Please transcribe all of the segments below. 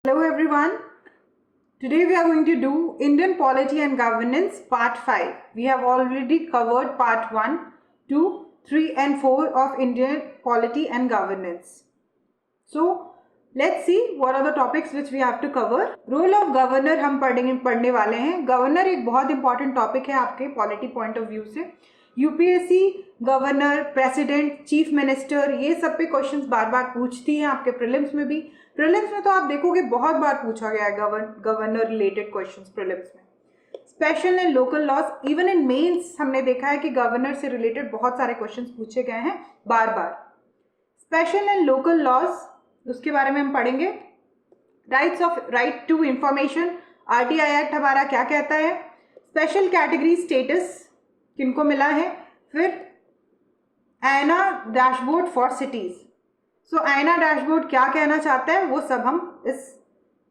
Hello everyone. Today we are going to do Indian Polity and Governance Part 5. We have already covered Part 1, 2, 3 and 4 of Indian Polity and Governance. So let's see what are the topics which we have to cover. Role of Governor हम पढ़ने वाले हैं. Governor एक बहुत important topic है आपके polity point of view से. UPSC governor, president, chief minister, ये सब पे क्वेश्चंस बार बार पूछती हैं आपके प्रीलिम्स में भी. प्रीलिम्स में तो आप देखोगे बहुत बार पूछा गया है गवर्नर रिलेटेड क्वेश्चंस प्रीलिम्स में. Special and local laws, even in mains हमने देखा है कि गवर्नर से रिलेटेड बहुत सारे क्वेश्चंस पूछे गए हैं बार बार. स्पेशल एंड लोकल लॉज, उसके बारे में हम पढ़ेंगे. Right to information, RTI act हमारा क्या कहता है. स्पेशल कैटेगरी स्टेटस किनको मिला है. फिर आईना डैशबोर्ड फॉर सिटीज. सो आईना डैशबोर्ड क्या कहना चाहता है वो सब हम इस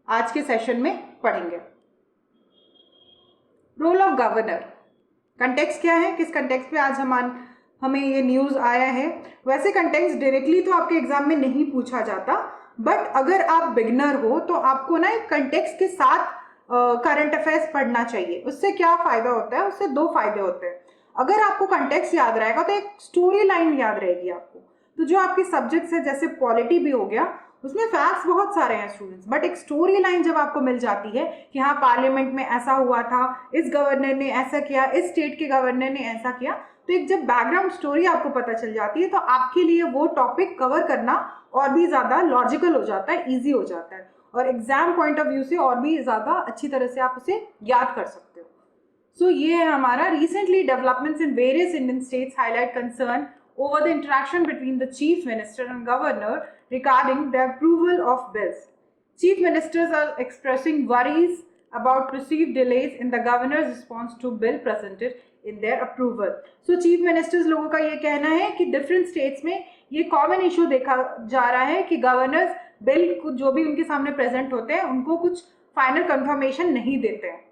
आज के सेशन में पढ़ेंगे. रोल ऑफ गवर्नर, कंटेक्स्ट क्या है, किस कंटेक्स्ट पे आज हमें ये न्यूज़ आया है. वैसे कंटेक्स्ट डायरेक्टली तो आपके एग्जाम में नहीं पूछा जाता, बट अगर आप बिगनर हो तो आपको ना एक कंटेक्स्ट के साथ करंट अफेयर्स पढ़ना चाहिए. उससे क्या फ़ायदा होता है, उससे दो फायदे होते हैं. अगर आपको कंटेक्स्ट याद रहेगा तो एक स्टोरी लाइन याद रहेगी आपको. तो जो आपके सब्जेक्ट्स है, जैसे पॉलिटी भी हो गया, उसमें फैक्ट्स बहुत सारे हैं स्टूडेंट्स, बट एक स्टोरी लाइन जब आपको मिल जाती है कि हाँ पार्लियामेंट में ऐसा हुआ था, इस गवर्नर ने ऐसा किया, इस स्टेट के गवर्नर ने ऐसा किया, तो एक जब बैकग्राउंड स्टोरी आपको पता चल जाती है तो आपके लिए वो टॉपिक कवर करना और भी ज़्यादा लॉजिकल हो जाता है, ईजी हो जाता है, और एग्जाम पॉइंट ऑफ व्यू से और भी ज़्यादा अच्छी तरह से आप उसे याद कर सकते हो. सो ये है हमारा recently developments in various Indian states highlight concern over the interaction between the chief minister and governor regarding the approval of bills. Chief ministers are expressing worries about perceived delays in the governor's response to bill presented in their approval. So chief ministers लोगों का ये कहना है कि different states में ये common issue देखा जा रहा है कि governors bill जो भी उनके सामने present होते हैं उनको कुछ final confirmation नहीं देते हैं,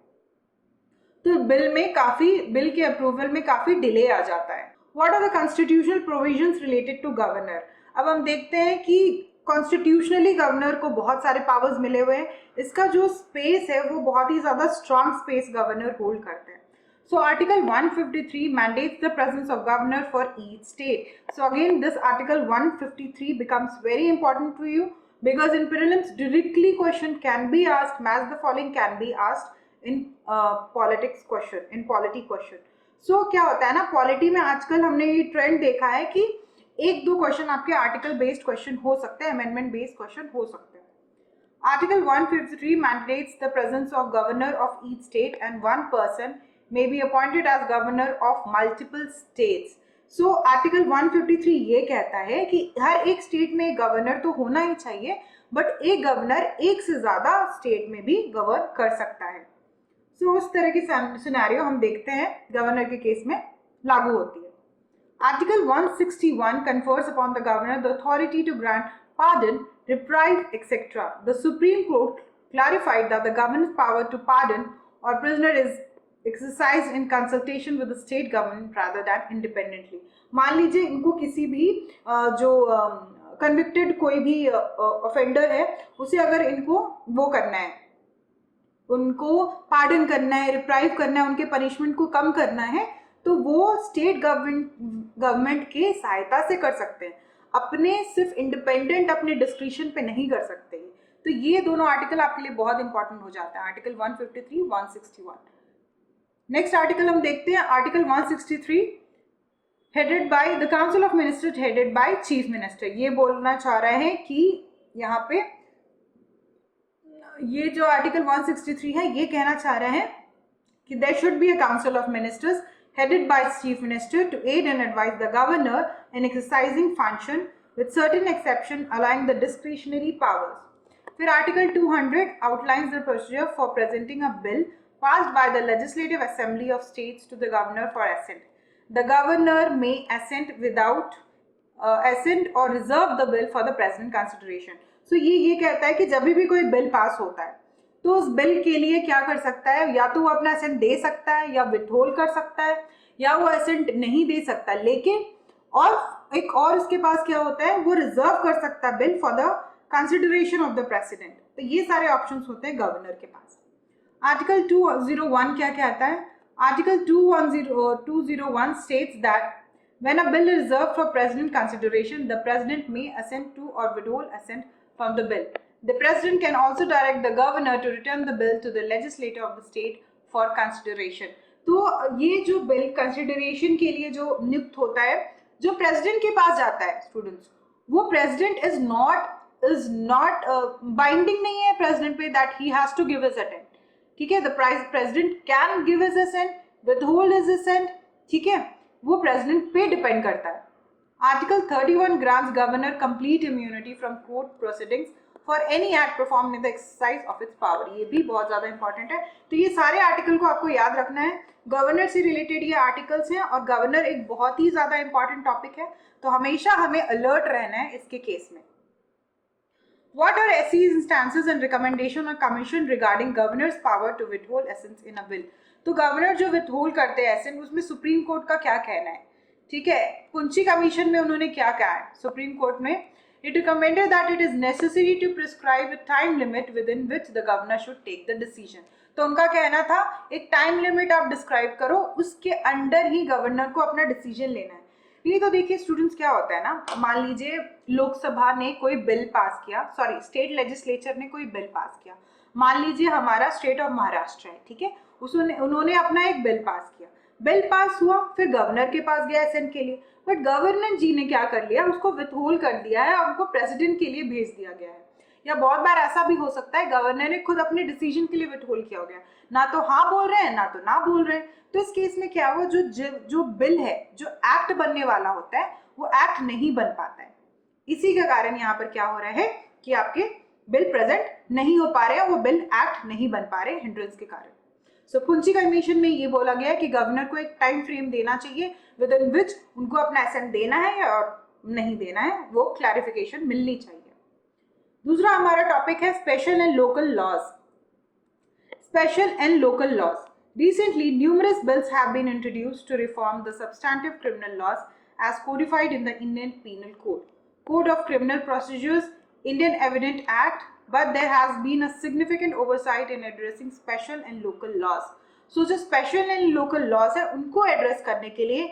तो बिल के अप्रूवल में काफ़ी डिले आ जाता है. What are the constitutional provisions related to governor? अब हम देखते हैं कि कॉन्स्टिट्यूशनली गवर्नर को बहुत सारे पावर्स मिले हुए हैं. इसका जो स्पेस है वो बहुत ही ज़्यादा स्ट्रॉन्ग स्पेस गवर्नर होल्ड करते हैं. So article 153 mandates the presence of governor for each state. So again this article 153 becomes very important to you because in prelims directly question can be asked, match the following can be asked in politics question, in polity question. सो क्या होता है ना, polity में आजकल हमने ये trend देखा है कि एक दो क्वेश्चन आपके आर्टिकल बेस्ड क्वेश्चन हो सकते हैं, अमेंडमेंट बेस्ड क्वेश्चन हो सकते हैं. Article 153 mandates the presence of governor of each state and one person may be appointed as governor of multiple states. So article 153 ये कहता है कि हर एक स्टेट में गवर्नर तो होना ही चाहिए, बट एक गवर्नर एक से ज़्यादा स्टेट में भी गवर्न कर सकता है. तो उस तरह की सिनेरियो हम देखते हैं गवर्नर के केस में लागू होती है. Article 161 confers upon the governor the authority to grant pardon, reprieve, etc. The Supreme Court clarified that the governor's power to pardon or prisoner is exercised in consultation with the state government rather than independently. मान लीजिए इनको किसी भी जो convicted कोई भी offender है उसे अगर इनको वो करना है, उनको पार्डन करना है, रिप्राइव करना है, उनके पनिशमेंट को कम करना है, तो वो स्टेट गवर्नमेंट के सहायता से कर सकते हैं, अपने सिर्फ इंडिपेंडेंट अपने डिस्क्रिशन पे नहीं कर सकते. तो ये दोनों आर्टिकल आपके लिए बहुत इंपॉर्टेंट हो जाता है, आर्टिकल 153, 161. नेक्स्ट आर्टिकल हम देखते हैं, article 163 headed by the council of ministers headed by chief minister. ये बोलना चाह रहे हैं कि यहाँ पे ये जो आर्टिकल 163 है ये कहना चाह रहे हैं कि there should be a council of ministers headed by chief minister to aid and advise the governor in exercising function with certain exception allowing the discretionary powers. फिर article 200 outlines the procedure for presenting a bill passed by the legislative assembly of states to the governor for assent. The governor may assent without assent or reserve the bill for the president consideration. So ये कहता है कि जब भी कोई bill pass होता है तो उस बिल के लिए क्या कर सकता है, या तो वो अपना असेंट दे सकता है या विथहोल्ड कर सकता है, या वो असेंट नहीं दे सकता, लेकिन और एक और उसके पास क्या होता है, वो रिजर्व कर सकता है bill for the consideration of the president. तो ये सारे ऑप्शंस होते हैं गवर्नर के पास। आर्टिकल 201 क्या कहता है? Article 201 states that when a bill is reserved for president consideration, the president may assent to or withhold assent from the bill. The president can also direct the governor to return the bill to the legislature of the state for consideration. तो ये जो bill consideration के लिए जो नियुक्त होता है, जो प्रेसिडेंट के पास जाता है स्टूडेंट्स, वो प्रेसिडेंट इज नॉट बाइंडिंग नहीं है प्रेसिडेंट पे that he has to give his assent. ठीक है, the president can give his assent, withhold his assent. ठीक है, वो प्रेसिडेंट पे डिपेंड करता है। Article 31 grants governor complete immunity from court proceedings for any act perform in the exercise of its power. ये भी बहुत ज्यादा इंपॉर्टेंट है। तो ये सारे आर्टिकल को आपको याद रखना है। गवर्नर से रिलेटेड ये आर्टिकल्स हैं और गवर्नर एक बहुत ही ज्यादा इंपॉर्टेंट टॉपिक है, तो हमेशा हमें अलर्ट रहना है इसके केस में। What are SC's instances and recommendation or commission regarding governor's power to withhold assents in a bill? तो गवर्नर जो विथहोल्ड करते हैं एसेंट, उसमें सुप्रीम कोर्ट का क्या कहना है? ठीक है, पुंची कमीशन में उन्होंने क्या कहा है? सुप्रीम कोर्ट में it recommended that it is necessary to prescribe a time limit within which the governor should take the decision. तो उनका कहना था एक टाइम लिमिट आप डिस्क्राइब करो, उसके अंडर ही गवर्नर को अपना डिसीजन लेना है। ये तो देखिए स्टूडेंट्स क्या होता है ना, मान लीजिए लोकसभा ने कोई बिल पास किया, सॉरी स्टेट लेजिस्लेचर ने कोई बिल पास किया। मान लीजिए हमारा स्टेट ऑफ महाराष्ट्र है, ठीक है, उन्होंने अपना एक बिल पास किया, बिल पास हुआ, फिर गवर्नर के पास गया असेंट के लिए, बट गवर्नर जी ने क्या कर लिया, उसको विथहोल्ड कर दिया है और उनको प्रेसिडेंट के लिए भेज दिया गया है। या बहुत बार ऐसा भी हो सकता है गवर्नर ने खुद अपने डिसीजन के लिए विथहोल्ड किया हो गया, ना तो हाँ बोल रहे हैं ना तो ना बोल रहे हैं। तो इस केस में क्या हुआ, जो बिल है, जो एक्ट बनने वाला होता है, वो एक्ट नहीं बन पाता है। इसी के कारण यहाँ पर क्या हो रहा है कि आपके बिल प्रेजेंट नहीं हो पा रहे हैं, वो बिल एक्ट नहीं बन पा रहे हिंड्रेंस के कारण। सो पुंची कमीशन में ये बोला गया है कि गवर्नर को एक टाइम फ्रेम देना चाहिए विद इन विच उनको अपना एसेंट देना है और नहीं देना है, वो क्लैरिफिकेशन मिलनी चाहिए। दूसरा हमारा टॉपिक है special and local laws. Special and local laws. Recently, numerous bills have been introduced to reform the substantive criminal laws as codified in the Indian Penal Code, Code of Criminal Procedures, Indian Evidence Act, but there has been a significant oversight in addressing special and local laws. So, जो special and local laws है, उनको address करने के लिए,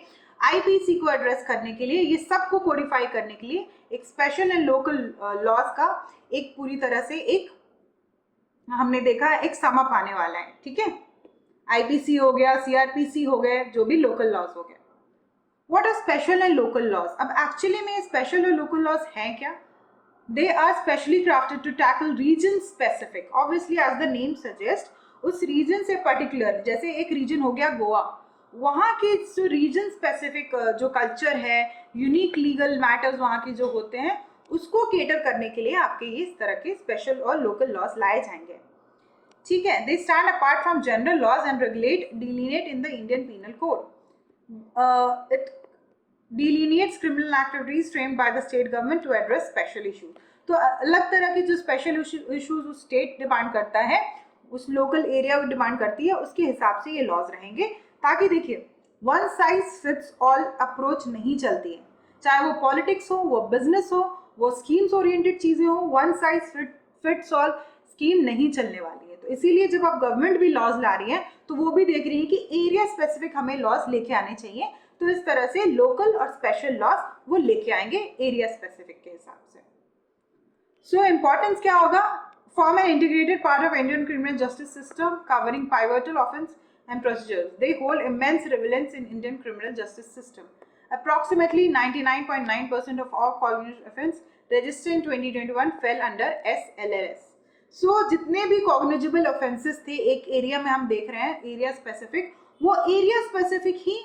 IPC को address करने के लिए, ये सबको codify करने के लिए एक special and local laws का एक पूरी तरह से एक हमने देखा एक समअप आने वाला है, ठीक है। आईपीसी हो गया, सीआरपीसी हो गए, जो भी लोकल लॉज हो गए। What are special and local laws? अब एक्चुअली में स्पेशल और लोकल लॉज हैं क्या? They are specially crafted to tackle region specific, obviously as the name suggest, उस रीजन से पर्टिकुलर, जैसे एक रीजन हो गया गोवा, वहाँ के जो रीजन स्पेसिफिक जो कल्चर है, यूनिक लीगल मैटर्स वहाँ के जो होते हैं, उसको केटर करने के लिए आपके ये इस तरह के स्पेशल और लोकल लॉज लाए जाएंगे, ठीक है। They stand apart from general laws and delineate in the Indian Penal Code. It delineates criminal activities framed by the state government to address special issues. तो अलग तरह के जो स्पेशल इश्यूज उस स्टेट डिमांड करता है, उस लोकल एरिया डिमांड करती है, उसके हिसाब से ये लॉज रहेंगे, ताकि देखिए one size fits all approach नहीं चलती है। चाहे वो पॉलिटिक्स हो, वो बिजनेस हो, वो स्कीम्स ओरिएंटेड चीजें हो, one size fits all scheme नहीं चलने वाली है। तो इसीलिए जब आप गवर्नमेंट भी लॉज ला रही है, तो वो भी देख रही है कि एरिया स्पेसिफिक हमें लॉज लेके आने चाहिए। तो इस तरह से लोकल और स्पेशल लॉज वो लेके आएंगे एरिया स्पेसिफिक के हिसाब से। सो इंपॉर्टेंस क्या होगा? Form an integrated part of Indian criminal justice system covering pivotal offense and procedures. They hold immense relevance in Indian criminal justice system. Approximately 99.9% of all cognitive offense registered in 2021 fell under SLRS. So, जितने भी cognizable offences थे एक area में हम देख रहे हैं area specific, वो एरिया स्पेसिफिक ही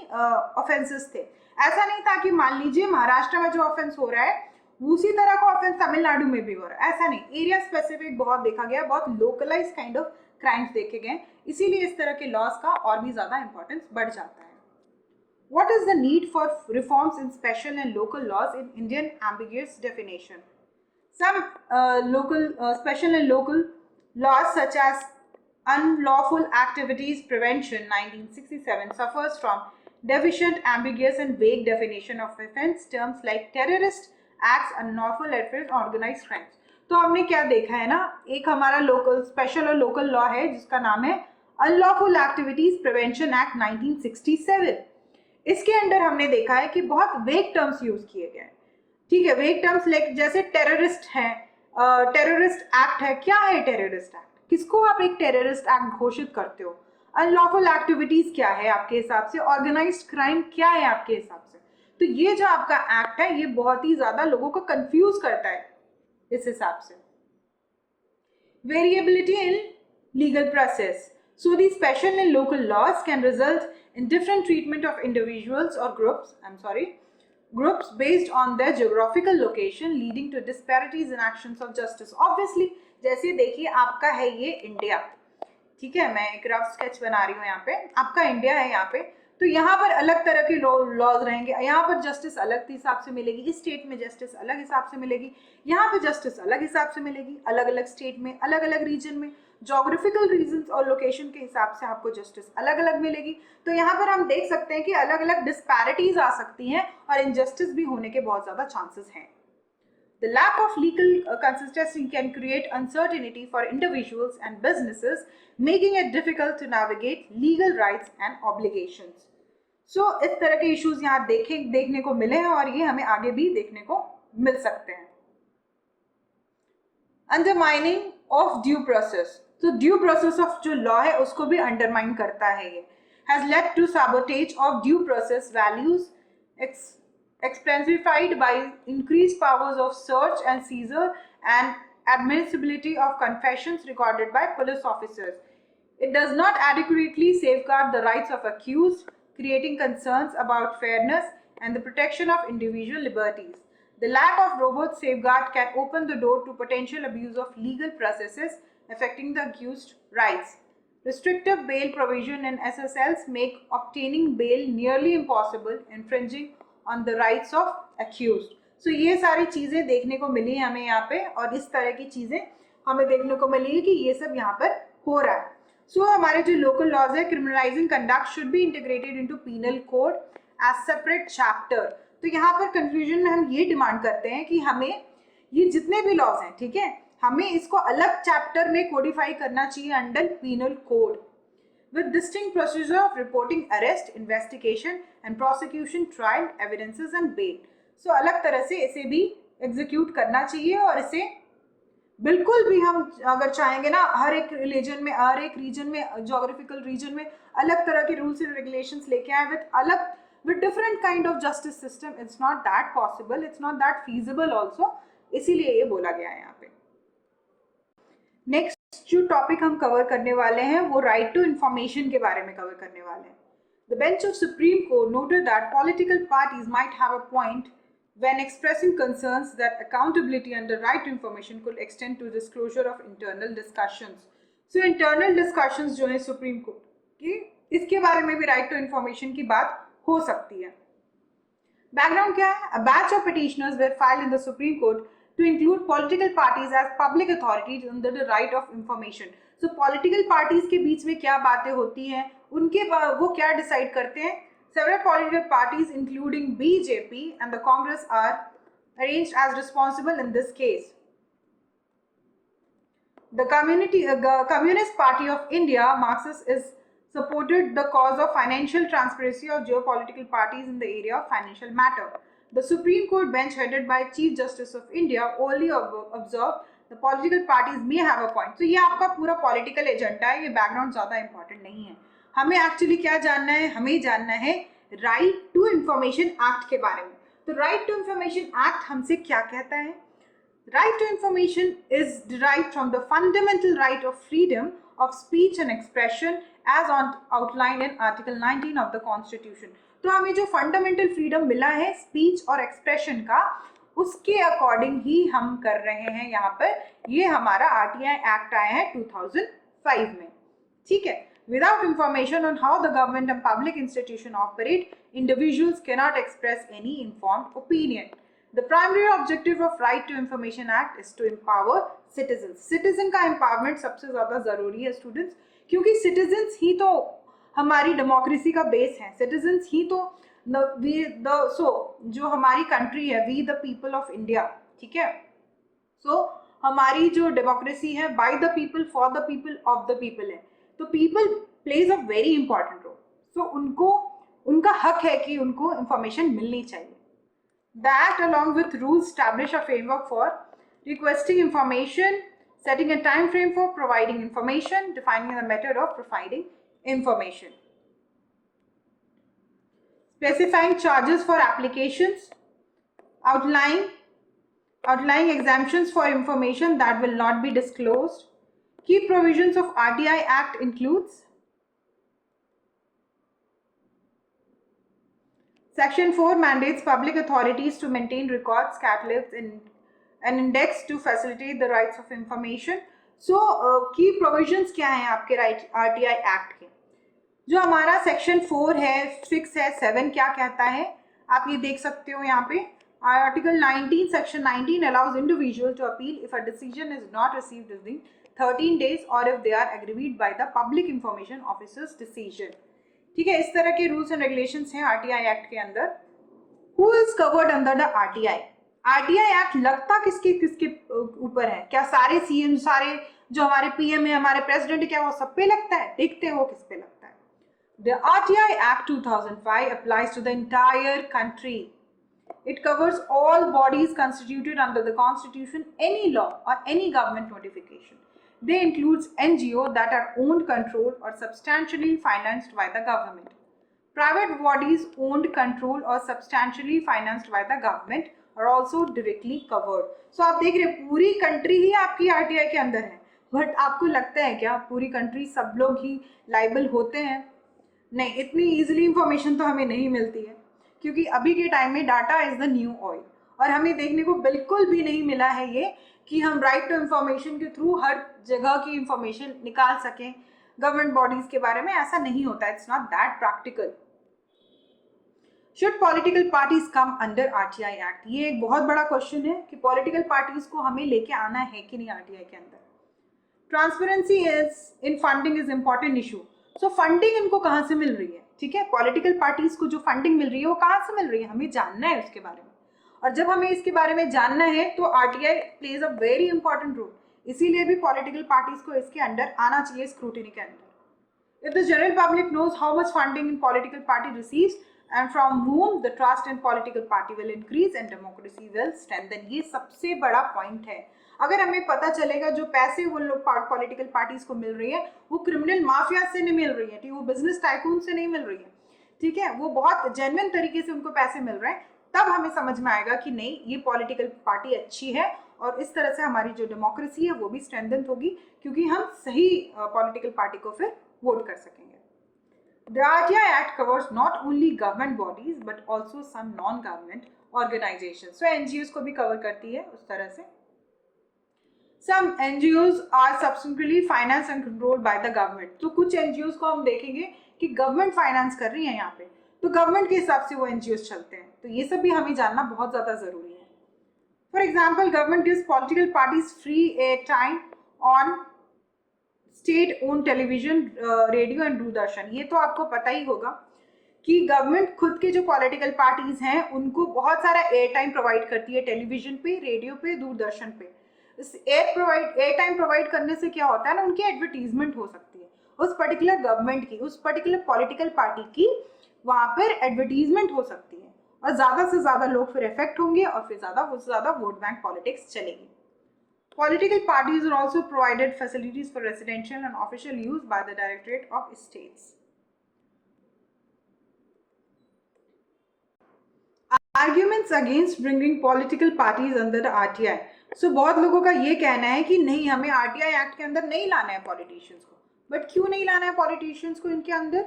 ऑफेंसेस थे। ऐसा नहीं था कि मान लीजिए महाराष्ट्र में जो ऑफेंस हो रहा है उसी तरह का ऑफेंस तमिलनाडु में भी हो रहा है, ऐसा नहीं। एरिया स्पेसिफिक बहुत देखा गया, बहुत लोकलाइज काइंड ऑफ क्राइम्स देखे गए, इसीलिए इस तरह के लॉज का और भी ज्यादा इंपॉर्टेंस बढ़ जाता है। What is the need for reforms in special and local laws in Indian ambiguous definition? Some special and local laws such as Unlawful Activities Prevention 1967 suffers from deficient, ambiguous and vague definition of offense terms like terrorist acts, unlawful affairs, organized crimes. तो हमने क्या देखा है ना, एक हमारा local special और local law है जिसका नाम है अनलॉफुल एक्टिविटीज प्रिवेंशन एक्ट 1967। इसके अंडर हमने देखा है कि बहुत वेग टर्म्स यूज किए गए हैं। ठीक है, वेग टर्म्स लाइक जैसे टेररिस्ट है, टेररिस्ट एक्ट है। क्या है टेररिस्ट एक्ट? किसको आप एक टेररिस्ट एक्ट घोषित करते हो? अनलॉफुल एक्टिविटीज क्या है आपके हिसाब से? ऑर्गेनाइज्ड क्राइम क्या है आपके हिसाब से? तो ये जो आपका एक्ट है ये बहुत ही ज्यादा लोगों को कंफ्यूज करता है इस हिसाब से। Variability in legal process. So these special and local laws can result in different treatment of individuals or groups based on their geographical location, leading to disparities in actions of justice. Obviously, जैसे देखिए आपका है ये India, ठीक है, मैं एक rough sketch बना रही हूँ यहाँ पे, आपका इंडिया है यहाँ पे, तो यहाँ पर अलग तरह के लॉज रहेंगे। यहाँ पर जस्टिस अलग हिसाब से मिलेगी, इस स्टेट में जस्टिस अलग हिसाब से मिलेगी, यहाँ पे जस्टिस अलग हिसाब से मिलेगी, अलग अलग स्टेट में, अलग अलग रीजन में, जोग्राफिकल रीजंस और लोकेशन के हिसाब से आपको जस्टिस अलग अलग मिलेगी। तो यहाँ पर हम देख सकते हैं कि अलग अलग डिस्पैरिटीज आ सकती हैं और इनजस्टिस भी होने के बहुत ज्यादा चांसेस हैं। The lack of legal consistency can create uncertainty for individuals and businesses, making it difficult to navigate legal rights and obligations. So, इस तरह के issues यहाँ देखने को मिले हैं और ये हमें आगे भी देखने को मिल सकते हैं। Undermining of due process. तो due process of जो law है उसको भी undermine करता है ये। Has led to sabotage of due process values, exemplified by increased powers of search and seizure and admissibility of confessions recorded by police officers. It does not adequately safeguard the rights of accused, creating concerns about fairness and the protection of individual liberties. The lack of robust safeguard can open the door to potential abuse of legal processes affecting the accused rights. Restrictive bail provision in SSLs make obtaining bail nearly impossible, infringing on the rights of accused. So ये सारी चीजें देखने को मिली हमें यहाँ पे और इस तरह की चीजें हमें देखने को मिली कि ये सब यहाँ पर हो रहा है। So हमारे जो लोकल लॉज है, criminalizing conduct should be integrated into penal code as separate chapter. तो यहाँ पर कंफ्यूजन में हम ये डिमांड करते हैं कि हमें ये जितने भी लॉज हैं, ठीक है, हमें इसको अलग चैप्टर में कोडिफाई करना चाहिए under penal code with distinct procedure of reporting arrest, investigation and prosecution, trial, evidences and bail. So अलग तरह से इसे भी एग्जीक्यूट करना चाहिए और इसे बिल्कुल भी हम अगर चाहेंगे ना हर एक रीजन में जोग्राफिकल रीजन में अलग तरह के रूल्स एंड रेगुलेशंस लेके आए with different kind of justice system, it's not that possible, it's not that feasible also, इसीलिए ये बोला गया है यहाँ पे। नेक्स्ट जो टॉपिक हम कवर करने वाले हैं वो राइट टू इंफॉर्मेशन के बारे में कवर करने वाले हैं। The bench of Supreme Court noted that political parties might have a point when expressing concerns that accountability under right to information could extend to disclosure of internal discussions. So internal discussions जो है supreme court की, इसके बारे में भी right to information की बात हो सकती है। बैकग्राउंड क्या है? A batch of petitioners were filed in the Supreme Court to include political parties as public authorities under the right of information. So political parties के बीच में क्या बातें होती हैं, उनके वो क्या डिसाइड करते हैं? Several political parties including BJP and the Congress are arranged as responsible in this case. The Communist Party of India, Marxist, is supported the cause of financial transparency of geopolitical parties in the area of financial matter. The Supreme Court bench headed by Chief Justice of India only observed the political parties may have a point. So ये आपका पूरा political agenda है, ये background ज़्यादा important नहीं है। हमें actually क्या जानना है? हमें जानना है Right to Information Act के बारे में। तो Right to Information Act हमसे क्या कहता है? Right to information is derived from the fundamental right of freedom of speech and expression as outlined in Article 19 of the Constitution. तो हमें जो फंडामेंटल फ्रीडम मिला है स्पीच और एक्सप्रेशन का, उसके अकॉर्डिंग ही हम कर रहे हैं यहाँ पर। ये हमारा RTI एक्ट आया है 2005 में, ठीक है। Without information on how the government and public institution operate, individuals cannot express any informed opinion. The primary objective of Right to Information Act is to empower citizens. Citizen का empowerment सबसे ज़्यादा ज़रूरी है स्टूडेंट्स, क्योंकि citizens ही तो हमारी democracy का base है। सिटीजन्स ही तो जो हमारी कंट्री है, we the people of India, ठीक है। सो हमारी जो डेमोक्रेसी है by the people for the people of the people है, तो people plays a very important role. So उनको उनका हक है कि उनको इंफॉर्मेशन मिलनी चाहिए। That along with rules establish a framework for requesting information, setting a time frame for providing information, defining the method of providing information, specifying charges for applications, outlining exemptions for information that will not be disclosed. Key provisions of RTI Act includes Section 4 mandates public authorities to maintain records, catalogs, and index to facilitate the rights of information. So, key provisions क्या हैं आपके RTI Act के? जो हमारा Section 4 है, 6 है, 7 क्या कहता है? आप ये देख सकते हो यहाँ पे। Article 19, Section 19 allows individual to appeal if a decision is not received within 13 days or if they are aggrieved by the Public Information Officer's decision. ठीक है, इस तरह के रूल्स एंड रेगुलेशंस हैं आरटीआई एक्ट के अंदर। Who is covered under the RTI? RTI act लगता किसके किसके ऊपर है? क्या सारे सीएम, सारे जो हमारे पीएम है, हमारे प्रेसिडेंट है, क्या वो सब पे लगता है? देखते हो किस पे लगता है। The RTI act 2005 applies to the entire country. It covers all bodies constituted under the constitution, any law or any government notification. They include NGO that are owned, controlled or substantially financed by the government. Private bodies owned, controlled or substantially financed by the government are also directly covered. So आप देख रहे हैं पूरी country ही आपकी RTI के अंदर है। But आपको लगता है क्या पूरी कंट्री सब लोग ही लाइबल होते हैं? नहीं, इतनी इजीली इंफॉर्मेशन तो हमें नहीं मिलती है, क्योंकि अभी के टाइम में data is the new oil. और हमें देखने को बिल्कुल भी नहीं मिला है ये कि हम राइट टू इंफॉर्मेशन के थ्रू हर जगह की इंफॉर्मेशन निकाल सकें गवर्नमेंट बॉडीज के बारे में। ऐसा नहीं होता, it's not that practical. Should political parties come under RTI act? ये एक बहुत बड़ा क्वेश्चन है कि पॉलिटिकल पार्टीज को हमें लेके आना है कि नहीं आरटीआई के अंदर। Transparency is in funding is important issue. So funding इनको कहाँ से मिल रही है? ठीक है, पॉलिटिकल पार्टीज को जो फंडिंग मिल रही है वो कहाँ से मिल रही है, हमें जानना है उसके बारे में। और जब हमें इसके बारे में जानना है तो RTI plays a very important role. इसीलिए भी पॉलिटिकल पार्टीज को इसके अंडर आना चाहिए, स्क्रूटिनी के अंदर। If the general public knows how much funding in political party receives and from whom the trust in political party will increase and democracy will strengthen. ये सबसे बड़ा पॉइंट है। अगर हमें पता चलेगा जो पैसे वो लोग पॉलिटिकल पार्टीज को मिल रही है वो क्रिमिनल माफिया से नहीं मिल रही है, ठीक, वो बिजनेस टाइकून से नहीं मिल रही है, ठीक है, वो बहुत जेन्युइन तरीके से उनको पैसे मिल रहे हैं, तब हमें समझ में आएगा कि नहीं ये पॉलिटिकल पार्टी अच्छी है और इस तरह से हमारी जो डेमोक्रेसी है वो भी स्ट्रेंथन होगी, क्योंकि हम सही पॉलिटिकल पार्टी को फिर वोट कर सकेंगे। The RTI Act covers not only government bodies but also some non-government organizations. So NGOs को भी cover करती है उस तरह से। Some NGOs are subsequently financed and controlled by the government. तो कुछ NGOs को हम देखेंगे कि गवर्नमेंट फाइनेंस कर रही है यहाँ पे, तो गवर्नमेंट के हिसाब से वो NGOs चलते हैं। तो ये सब भी हमें जानना बहुत ज़्यादा ज़रूरी है। For example, government gives political parties free air time on state own television, radio and Doordarshan. ये तो आपको पता ही होगा कि गवर्नमेंट खुद के जो पॉलिटिकल पार्टीज हैं उनको बहुत सारा एयर टाइम प्रोवाइड करती है टेलीविजन पे, रेडियो पे, दूरदर्शन पे। इस एयर टाइम प्रोवाइड करने से क्या होता है ना, उनकी एडवर्टीजमेंट हो सकती है उस पर्टिकुलर गवर्नमेंट की, उस पर्टिकुलर पॉलिटिकल पार्टी की, वहाँ पर एडवर्टीजमेंट हो सकती है और ज़्यादा से ज़्यादा लोग फिर इफेक्ट होंगे और फिर ज़्यादा वोट बैंक पॉलिटिक्स चलेगी। Political parties are also provided facilities for residential and official use by the Directorate of States. Arguments against bringing political parties under the RTI. So बहुत लोगों का ये कहना है कि नहीं, हमें RTI एक्ट के अंदर नहीं लाना है पॉलिटिशियंस को। बट क्यों नहीं लाना है पॉलिटिशियंस को इनके अंदर?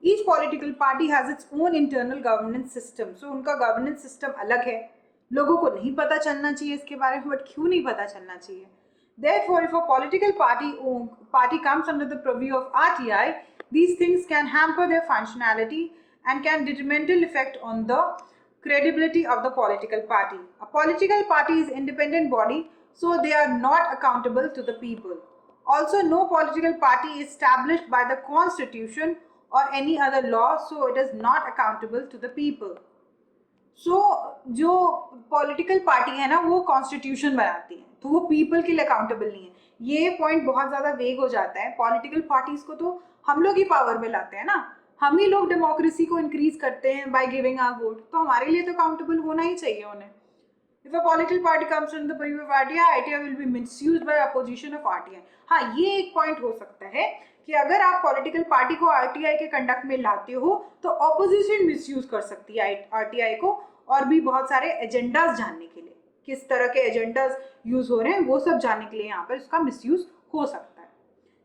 Each political party has its own internal governance system. So उनका governance system अलग है, लोगों को नहीं पता चलना चाहिए इसके बारे में। बट क्यों नहीं पता चलना चाहिए? Therefore, if a political party comes under the purview of RTI, these things can hamper their functionality and can detrimental effect on the credibility of the political party. A political party is independent body, so they are not accountable to the people. Also, no political party is established by the constitution or any other law, so it is not accountable to the people. जो political party है ना वो constitution बनाती है, तो वो people के लिए अकाउंटेबल नहीं है। ये पॉइंट बहुत ज़्यादा वेग हो जाता है। पॉलिटिकल पार्टीज को तो हम लोग ही पावर में लाते हैं ना, हम ही लोग डेमोक्रेसी को इंक्रीज करते हैं बाय गिविंग आवर वोट, तो हमारे लिए तो अकाउंटेबल होना ही चाहिए उन्हें। If a political party comes from the previous party, RTI will be misused by opposition of RTI. हाँ, ये एक पॉइंट हो सकता है कि अगर आप पॉलिटिकल पार्टी को RTI के कंडक्ट में लाते हो तो ऑपोजिशन मिसयूज कर सकती है RTI को, और भी बहुत सारे एजेंडाज जानने के लिए, किस तरह के एजेंडाज यूज हो रहे हैं वो सब जानने के लिए यहाँ पर इसका मिसयूज हो सकता है।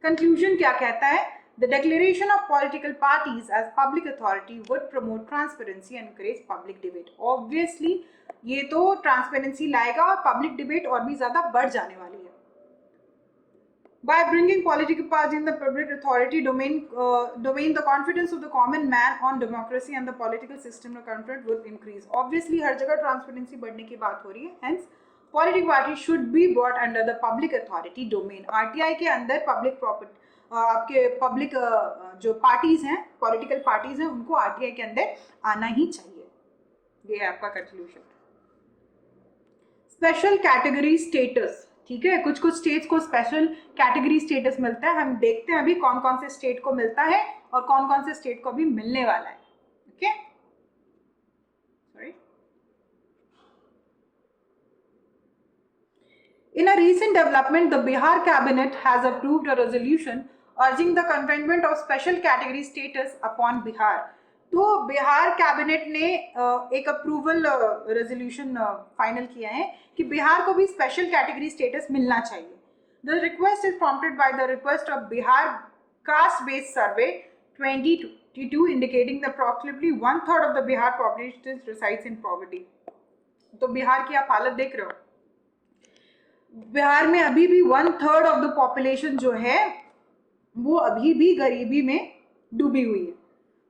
कंक्लूजन क्या कहता है? The declaration of political parties as public authority would promote transparency and encourage public debate. Obviously, ये तो ट्रांसपेरेंसी लाएगा और पब्लिक डिबेट और भी ज्यादा बढ़ जाने वाली है। By bringing political parties in the public authority domain, the confidence of the common man on democracy and the political system of confidence will increase. Obviously, हर जगह ट्रांसपेरेंसी बढ़ने की बात हो रही है, hence political party should be brought under the public authority domain. RTI के अंदर public property, आपके पब्लिक जो पार्टीज हैं, पॉलिटिकल पार्टीज हैं, उनको RTI के अंदर आना ही चाहिए। ये है आपका कंक्लूजन। स्पेशल कैटेगरी स्टेटस, ठीक है, कुछ कुछ स्टेट्स को स्पेशल कैटेगरी स्टेटस मिलता है। हम देखते हैं अभी कौन कौन से स्टेट को मिलता है और कौन कौन से स्टेट को अभी मिलने वाला है। Okay, sorry. In a recent development, the Bihar cabinet has approved a resolution urging the conferment of special category status upon Bihar. तो बिहार कैबिनेट ने एक अप्रूवल रेजोल्यूशन फाइनल किया है कि बिहार को भी स्पेशल कैटेगरी स्टेटस मिलना चाहिए। The request is prompted by the request of Bihar caste based survey 2022 indicating the approximately 1/3 of the Bihar population resides in poverty. तो बिहार की आप हालत देख रहे हो, बिहार में अभी भी 1/3 ऑफ द पॉपुलेशन जो है वो अभी भी गरीबी में डूबी हुई है।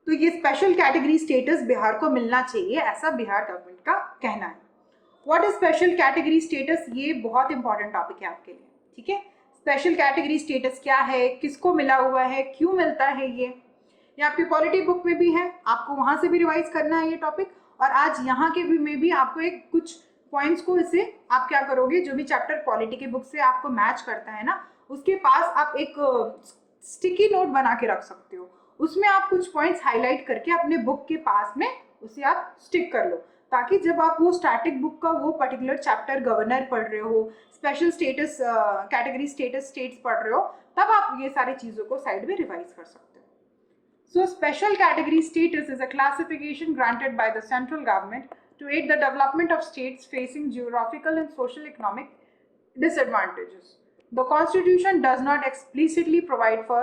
तो ये स्पेशल कैटेगरी स्टेटस बिहार को मिलना चाहिए, ऐसा बिहार गवर्नमेंट का कहना है। What is special category status? ये बहुत इंपॉर्टेंट टॉपिक है आपके लिए, ठीक है। स्पेशल कैटेगरी स्टेटस क्या है, किसको मिला हुआ है, क्यों मिलता है, ये आपकी पॉलिटी बुक में भी है, आपको वहां से भी रिवाइज करना है ये टॉपिक। और आज यहाँ के भी में भी आपको एक कुछ पॉइंट्स को, इससे आप क्या करोगे, जो भी चैप्टर पॉलिटी की बुक से आपको मैच करता है ना, उसके पास आप एक स्टिकी नोट बना के रख सकते हो। उसमें आप कुछ पॉइंट्स हाईलाइट करके अपने बुक के पास में उसे आप स्टिक कर लो, ताकि जब आप वो स्टैटिक बुक का वो पर्टिकुलर चैप्टर गवर्नर पढ़ रहे हो, special status category status states पढ़ रहे हो, तब आप ये सारी चीज़ों को साइड में रिवाइज कर सकते हो। So special category status is a classification granted by the central government to aid the development of states facing geographical and social economic disadvantages. The Constitution does not explicitly provide for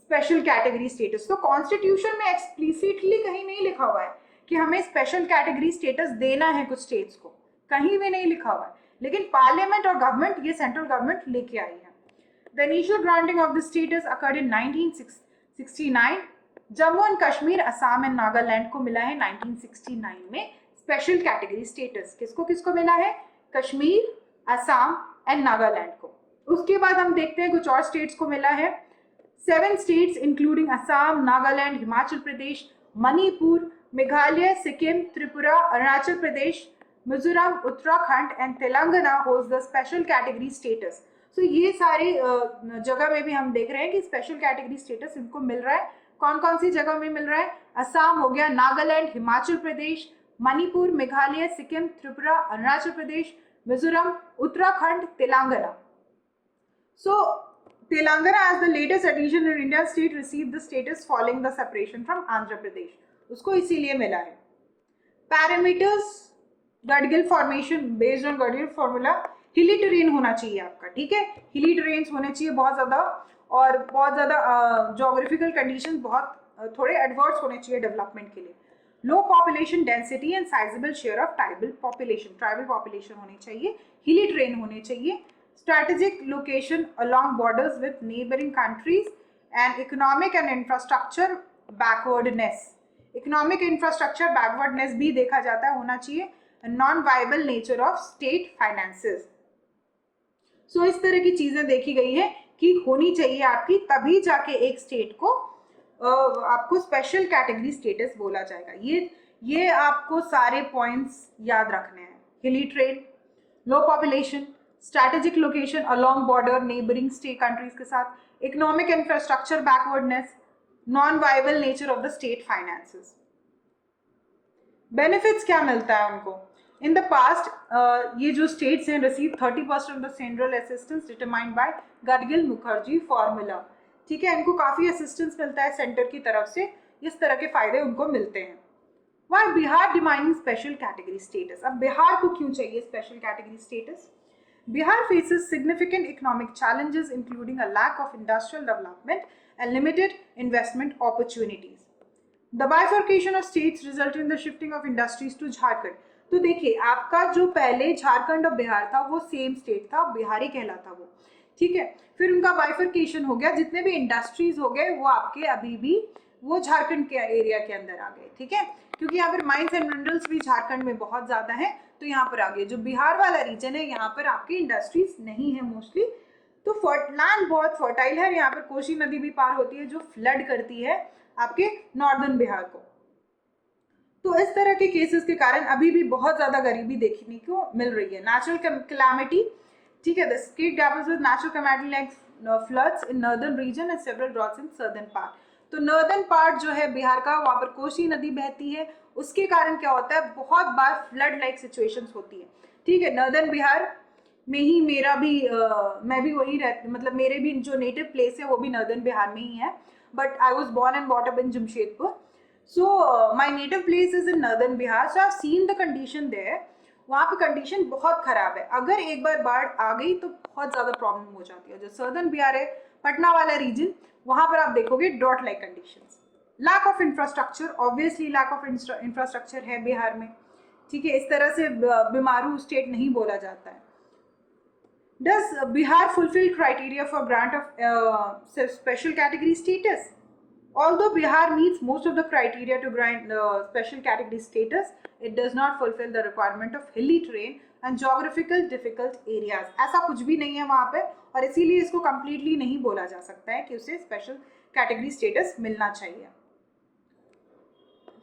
special category status. तो Constitution में explicitly कहीं नहीं लिखा हुआ है कि हमें special category status देना है कुछ states को, कहीं भी नहीं लिखा हुआ है, लेकिन Parliament और Government, ये Central Government लेके आई है। The initial granting of the status occurred in 1969. Jammu and Kashmir, Assam and Nagaland को मिला है 1969 में स्पेशल कैटेगरी स्टेटस। किसको किसको मिला है? कश्मीर, असम एंड नागालैंड को। उसके बाद हम देखते हैं कुछ और स्टेट्स को मिला है। 7 states including Assam, Nagaland, Himachal Pradesh, Manipur, Meghalaya, Sikkim, Tripura, Arunachal Pradesh, Mizoram, Uttarakhand and Telangana holds the special category status. तो ये सारे जगह में भी हम देख रहे हैं कि स्पेशल कैटेगरी स्टेटस इनको मिल रहा है। कौन कौन सी जगह में मिल रहा है? असम हो गया, Nagaland, Himachal Pradesh, Manipur, Meghalaya, Sikkim, Tripura, Arunachal Pradesh, Mizoram, Uttarakhand, Telangana. So Telangana as the latest addition in Indian state received the status following the separation from Andhra Pradesh. उसको इसीलिए मिला है। Parameters, Gadgil formation based on Gadgil formula, hilly terrain होना चाहिए आपका, ठीक है, hilly terrains होने चाहिए बहुत ज़्यादा, और बहुत ज़्यादा geographical conditions बहुत थोड़े adverse होने चाहिए डेवलपमेंट के लिए। Low population density and sizeable share of tribal population होनी चाहिए, हिली ट्रेन होने चाहिए, strategic location along borders with neighbouring countries and economic and infrastructure backwardness. Economic infrastructure backwardness भी देखा जाता है, होना चाहिए। Non viable nature of state finances. So इस तरह की चीजें देखी गई है कि होनी चाहिए आपकी, तभी जाके एक स्टेट को आपको स्पेशल कैटेगरी स्टेटस बोला जाएगा। ये आपको सारे पॉइंट्स याद रखने हैं। Hilly terrain, low population, strategic location along border neighbouring state countries के साथ, economic infrastructure backwardness, non viable nature of the state finances. Benefits क्या मिलता है उनको? इन द पास्ट ये जो स्टेट्स हैं receive 30% of the central assistance determined by Gadgil Mukherjee formula. ठीक है, इनको काफी असिस्टेंस मिलता है सेंटर की तरफ से, इस तरह के फायदे उनको मिलते हैं। Why Bihar demanding special category status? अब बिहार को क्यों चाहिए special category status? Bihar faces significant economic challenges including a lack of industrial development and limited investment opportunities. The bifurcation of states resulted in the shifting of industries to Jharkhand. तो देखिए, आपका जो पहले झारखंड और बिहार था वो सेम स्टेट था, बिहार ही कहलाता वो, ठीक है। फिर उनका बाइफर्केशन हो गया, जितने भी इंडस्ट्रीज हो गए वो आपके अभी भी वो झारखंड के एरिया के अंदर आ गए, ठीक है, क्योंकि यहाँ पर माइंस एंड मिनरल्स भी झारखंड में बहुत ज्यादा है, तो यहाँ पर आ गए। जो बिहार वाला रीजन है यहाँ पर आपकी इंडस्ट्रीज नहीं है मोस्टली, तो लैंड बहुत फर्टाइल है। यहाँ पर कोसी नदी भी पार होती है जो फ्लड करती है आपके नॉर्दर्न बिहार को। तो इस तरह के केसेस के कारण अभी भी बहुत ज्यादा गरीबी देखने को मिल रही है। नेचुरल कैलामिटी, ठीक है, the state grapples with natural calamity like floods in northern region and several droughts in southern part. तो नॉर्दर्न पार्ट जो है बिहार का, वहां पर कोसी नदी बहती है, उसके कारण क्या होता है, बहुत बार फ्लड लाइक सिचुएशंस होती है, ठीक है। नॉर्दर्न बिहार में ही मेरा भी मैं भी वही रहती, मतलब मेरे भी जो नेटिव प्लेस है वो भी नॉर्दर्न बिहार में ही है, but I was born and brought up in Jamshedpur, so my native place is in northern Bihar, so I have seen the condition there. वहाँ पे कंडीशन बहुत खराब है, अगर एक बार बाढ़ आ गई तो बहुत ज्यादा प्रॉब्लम हो जाती है। जो सर्दर्न बिहार है, पटना वाला रीजन, वहां पर आप देखोगे drought like conditions. Lack of infrastructure, obviously lack of infrastructure है बिहार में, ठीक है, इस तरह से बीमारू स्टेट नहीं बोला जाता है। Does Bihar fulfill criteria for grant of special category status? Although Bihar meets most of the criteria to grant special category status, it does not fulfill the requirement of hilly terrain and geographical difficult areas. ऐसा कुछ भी नहीं है वहाँ पे, और इसीलिए इसको completely नहीं बोला जा सकता है कि उसे special category status मिलना चाहिए।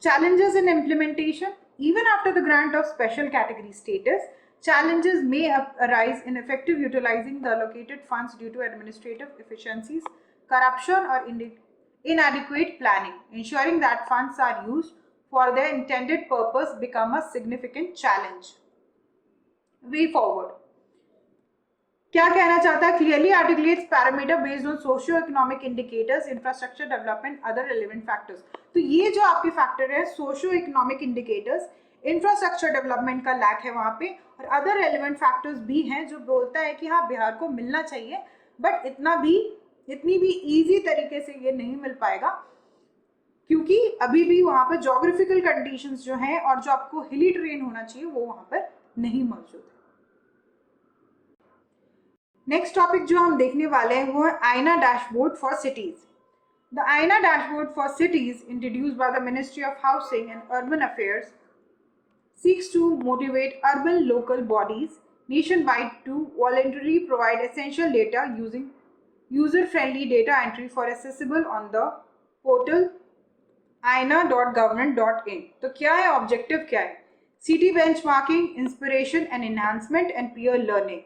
Challenges in implementation. Even after the grant of special category status, challenges may arise in effective utilizing the allocated funds due to administrative efficiencies, corruption, or inadequate planning. Ensuring that funds are used for their intended purpose become a significant challenge. Way forward. क्या कहना चाहता है? Clearly articulates parameter based on socio-economic indicators, infrastructure development, other relevant factors. तो ये जो आपके factor है, socio-economic indicators, infrastructure development का लैक है वहाँ पे, और अदर रेलिवेंट फैक्टर्स भी हैं जो बोलता है कि हाँ बिहार को मिलना चाहिए, बट इतनी भी इजी तरीके से ये नहीं मिल पाएगा, क्योंकि अभी भी वहाँ पर जोग्राफिकल कंडीशंस जो हैं और जो आपको हिली ट्रेन होना चाहिए वो वहाँ पर नहीं मौजूद है। नेक्स्ट टॉपिक जो हम देखने वाले हैं वो है आईना dashboard for cities. The Aaina dashboard for cities introduced by the ministry of housing and urban affairs seeks to motivate urban local bodies nationwide to voluntarily provide essential data using user-friendly data entry for accessible on the portal aina.government.in। तो क्या है objective, क्या है? City benchmarking, inspiration and enhancement and peer learning,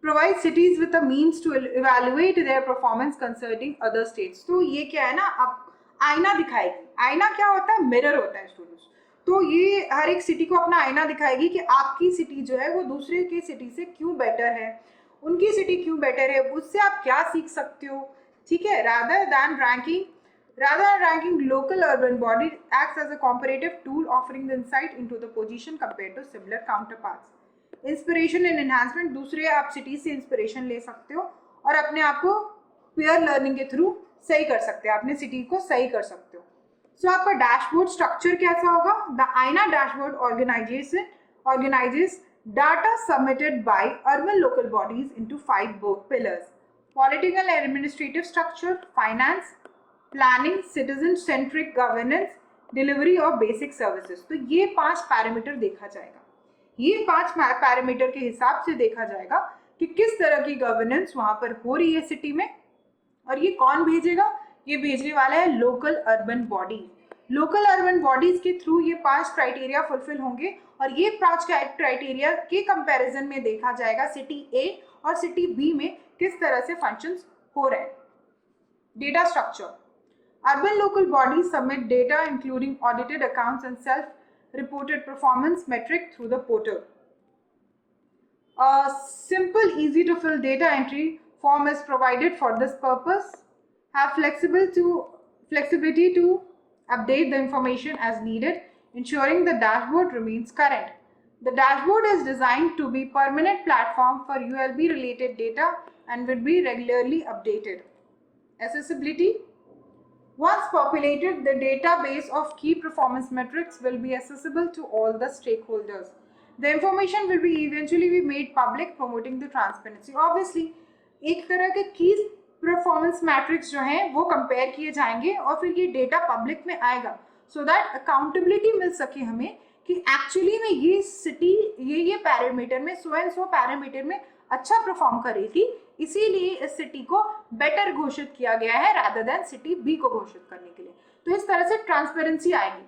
provide cities with a means to evaluate their performance concerning other states. तो ये क्या है ना, अब आईना दिखाएगी। आईना क्या होता है? मिरर होता है स्टूडेंट्स। तो ये हर एक सिटी को अपना आईना दिखाएगी कि आपकी सिटी जो है वो दूसरे की सिटी से क्यों बेटर है, उनकी सिटी क्यों बेटर है, उससे आप क्या सीख सकते हो, ठीक है। rather than ranking local urban body acts as a comparative tool offering the insight into the position compared to similar counterparts. Inspiration and enhancement, दूसरे आप सिटी से इंस्पिरेशन ले सकते हो और अपने आप को पीयर लर्निंग के थ्रू सही कर सकते हो, अपने सिटी को सही कर सकते हो। सो आपका डैशबोर्ड स्ट्रक्चर कैसा होगा? The Aaina dashboard organizes data submitted by urban local bodies into 5 pillars: political and administrative structure, finance, planning, citizen centric governance, delivery of basic services। तो ये 5 पैरामीटर देखा जाएगा। ये 5 पैरामीटर के हिसाब से देखा जाएगा कि किस तरह की गवर्नेंस वहां पर हो रही है सिटी में, और ये कौन भेजेगा? ये भेजने वाला है local urban body. Local urban bodies के थ्रू ये 5 क्राइटेरिया फुलफिल होंगे और ये 5 क्राइटेरिया के कंपैरिजन में देखा जाएगा सिटी ए और सिटी बी में किस तरह से फंक्शंस हो रहे हैं। Data structure, urban local bodies submit data including audited accounts and self-reported performance metric through the portal. A simple, easy-to-fill data entry form is provided for this purpose. Have flexibility to update the information as needed, ensuring the dashboard remains current. The dashboard is designed to be a permanent platform for ULB-related data and will be regularly updated. Accessibility. Once populated, the database of key performance metrics will be accessible to all the stakeholders. The information will be eventually be made public, promoting the transparency. Obviously, एक तरह के key performance metrics जो हैं वो compare किए जाएंगे और फिर ये data public में आएगा, so that accountability मिल सके हमें कि actually में ये city ये parameter में so and so parameter में अच्छा परफॉर्म कर रही थी, इसीलिए इस सिटी को बेटर घोषित किया गया है रादर देन सिटी बी को घोषित करने के लिए। तो इस तरह से ट्रांसपेरेंसी आएगी।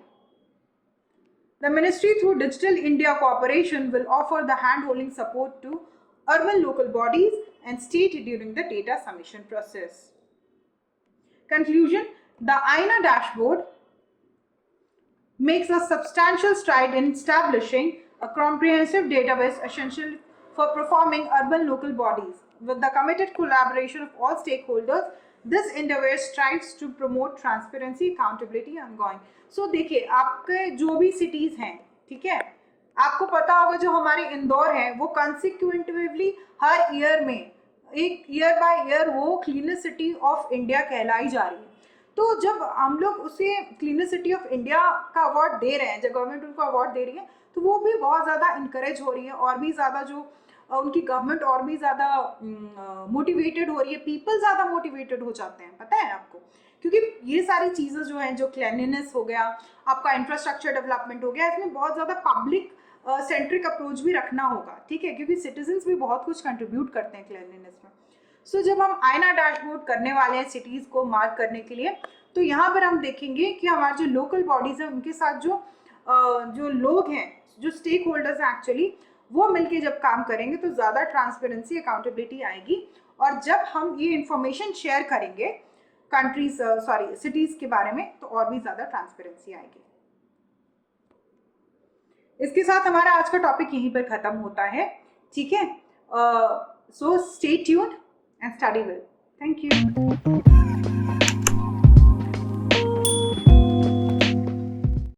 The ministry through digital India cooperation will offer the hand holding support to urban local bodies and state during the data submission process. Conclusion, the Aaina dashboard makes a substantial stride in establishing a comprehensive database essential for performing urban local bodies. With the committed collaboration of all stakeholders, this endeavor strives to promote transparency, accountability, ongoing. So देखिए, आपके जो भी cities हैं, ठीक है, आपको पता होगा जो हमारे इंदौर है वो consecutively हर ईयर में एक ईयर बाय ईयर वो क्लीनेस्ट सिटी ऑफ इंडिया कहलाई जा रही है। तो जब हम लोग उसे क्लीनेस्ट सिटी ऑफ इंडिया का अवार्ड दे रहे हैं, जब गवर्नमेंट उनको अवार्ड दे रही है, तो वो भी बहुत ज़्यादा इनकरेज हो रही है और भी ज़्यादा जो उनकी गवर्नमेंट और भी ज़्यादा मोटिवेटेड हो रही है, पीपल ज़्यादा मोटिवेटेड हो जाते हैं, पता है आपको, क्योंकि ये सारी चीज़ें जो हैं, जो क्लीनलीनेस हो गया, आपका इंफ्रास्ट्रक्चर डेवलपमेंट हो गया, इसमें बहुत ज़्यादा पब्लिक सेंट्रिक अप्रोच भी रखना होगा, ठीक है, क्योंकि सिटीजन्स भी बहुत कुछ कंट्रीब्यूट करते हैं क्लीनलीनेस में। सो जब हम आईना डैशबोर्ड करने वाले हैं सिटीज़ को मार्क करने के लिए, तो यहाँ पर हम देखेंगे कि हमारे जो लोकल बॉडीज़ हैं उनके साथ जो लोग हैं, जो स्टेक होल्डर्स हैं एक्चुअली, वो मिलके जब काम करेंगे तो ज़्यादा ट्रांसपेरेंसी, अकाउंटेबिलिटी आएगी। और जब हम ये इंफॉर्मेशन शेयर करेंगे कंट्रीज सिटीज़ के बारे में, तो और भी ज़्यादा ट्रांसपेरेंसी आएगी। इसके साथ हमारा आज का टॉपिक यहीं पर ख़त्म होता है, ठीक है। So stay tuned and study well. Thank you.